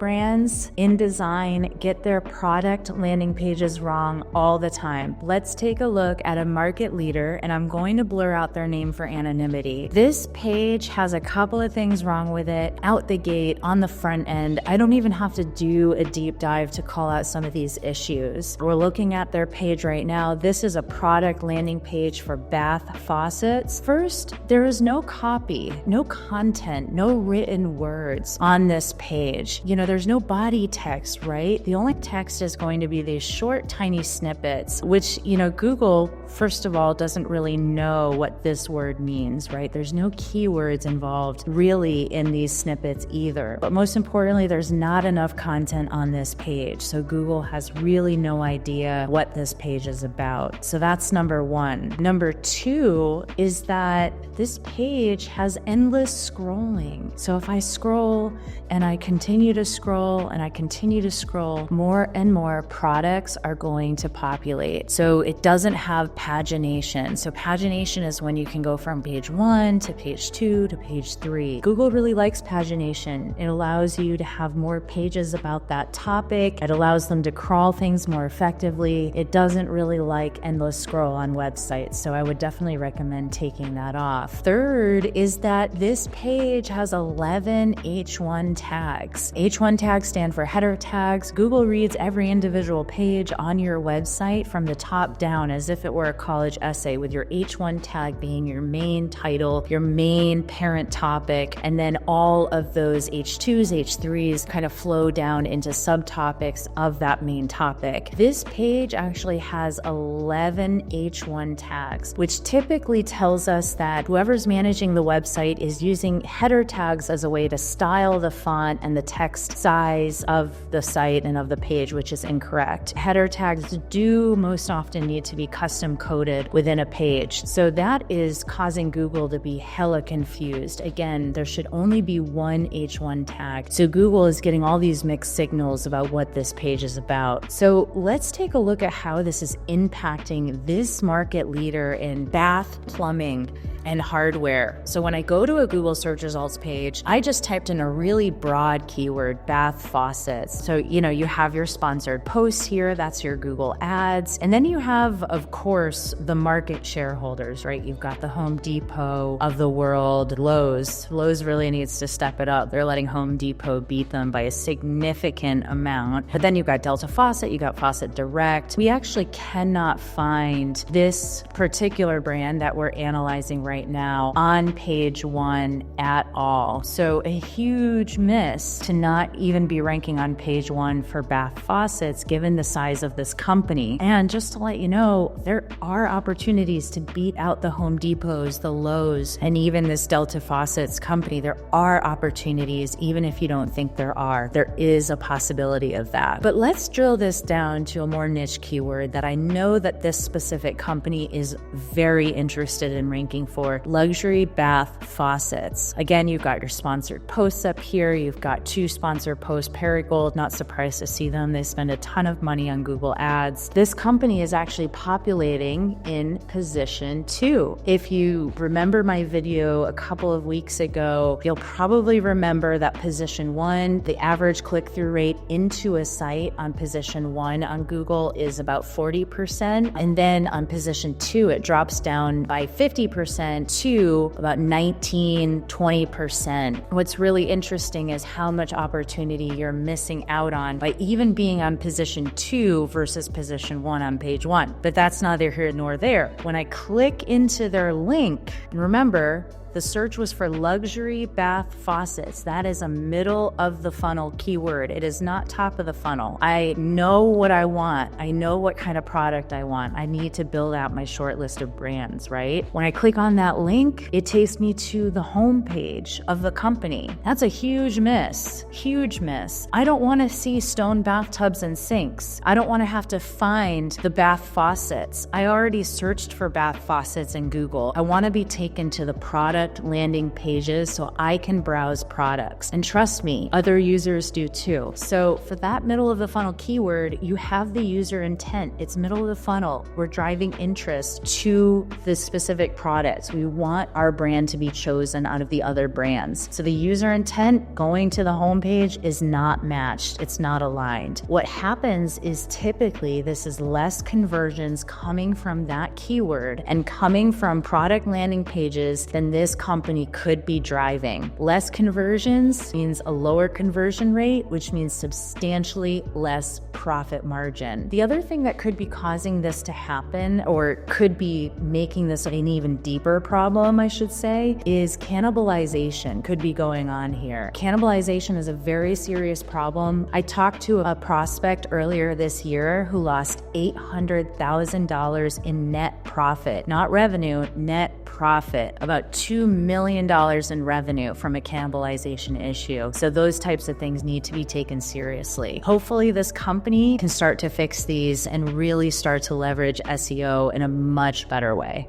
brands in design get their product landing pages wrong all the time. Let's take a look at a market leader, and I'm going to blur out their name for anonymity. This page has a couple of things wrong with it out the gate on the front end. I don't even have to do a deep dive to call out some of these issues. We're looking at their page right now. This is a product landing page for bath faucets. First, there is no copy, no content, no written words on this page. There's no body text, right? The only text is going to be these short, tiny snippets, which, Google, first of all, doesn't really know what this word means, right? There's no keywords involved really in these snippets either. But most importantly, there's not enough content on this page. So Google has really no idea what this page is about. So that's number one. Number two is that this page has endless scrolling. So if I scroll and I continue to scroll and I continue to scroll, more and more products are going to populate. So it doesn't have pagination. So pagination is when you can go from page 1 to page 2 to page 3. Google really likes pagination. It allows you to have more pages about that topic. It allows them to crawl things more effectively. It doesn't really like endless scroll on websites. So I would definitely recommend taking that off. Third is that this page has 11 H1 tags. H1 tags stand for header tags. Google reads every individual page on your website from the top down as if it were a college essay, with your H1 tag being your main title, your main parent topic, and then all of those H2s, H3s kind of flow down into subtopics of that main topic. This page actually has 11 H1 tags, which typically tells us that whoever's managing the website is using header tags as a way to style the font and the text size of the site and of the page, which is incorrect. Header tags do most often need to be custom coded within a page. So that is causing Google to be hella confused. Again, there should only be one H1 tag. So Google is getting all these mixed signals about what this page is about. So let's take a look at how this is impacting this market leader in bath plumbing and hardware. So when I go to a Google search results page, I just typed in a really broad keyword, bath faucets. So, you have your sponsored posts here, that's your Google ads. And then you have, of course, the market shareholders, right? You've got the Home Depot of the world, Lowe's. Lowe's really needs to step it up. They're letting Home Depot beat them by a significant amount. But then you've got Delta Faucet, you got Faucet Direct. We actually cannot find this particular brand that we're analyzing right now on page 1 at all. So a huge miss to not even be ranking on page 1 for bath faucets, given the size of this company. And just to let you know, there are opportunities to beat out the Home Depots, the Lowe's, and even this Delta Faucets company. There are opportunities, even if you don't think there are. There is a possibility of that. But let's drill this down to a more niche keyword that I know that this specific company is very interested in ranking for: luxury bath faucets. Again, you've got your sponsored posts up here. You've got 2 sponsored posts, Perigold, not surprised to see them. They spend a ton of money on Google ads. This company is actually populating in position 2. If you remember my video a couple of weeks ago, you'll probably remember that position 1, the average click-through rate into a site on position 1 on Google is about 40%. And then on position 2, it drops down by 50% to about 19-20%. What's really interesting is how much opportunity you're missing out on by even being on position 2 versus position 1 on page 1. But that's neither here nor there. When I click into their link, and remember, the search was for luxury bath faucets. That is a middle of the funnel keyword. It is not top of the funnel. I know what I want. I know what kind of product I want. I need to build out my short list of brands, right? When I click on that link, it takes me to the home page of the company. That's a huge miss. Huge miss. I don't want to see stone bathtubs and sinks. I don't want to have to find the bath faucets. I already searched for bath faucets in Google. I want to be taken to the product product landing pages so I can browse products. And trust me, other users do too. So for that middle of the funnel keyword, you have the user intent. It's middle of the funnel. We're driving interest to the specific products. We want our brand to be chosen out of the other brands. So the user intent going to the homepage is not matched. It's not aligned. What happens is typically this is less conversions coming from that keyword and coming from product landing pages than this company could be driving. Less conversions means a lower conversion rate, which means substantially less profit margin. The other thing that could be causing this to happen, or could be making this an even deeper problem, I should say, is cannibalization could be going on here. Cannibalization is a very serious problem. I talked to a prospect earlier this year who lost $800,000 in net profit, not revenue, net profit, about $2 million in revenue from a cannibalization issue. So those types of things need to be taken seriously. Hopefully this company can start to fix these and really start to leverage SEO in a much better way.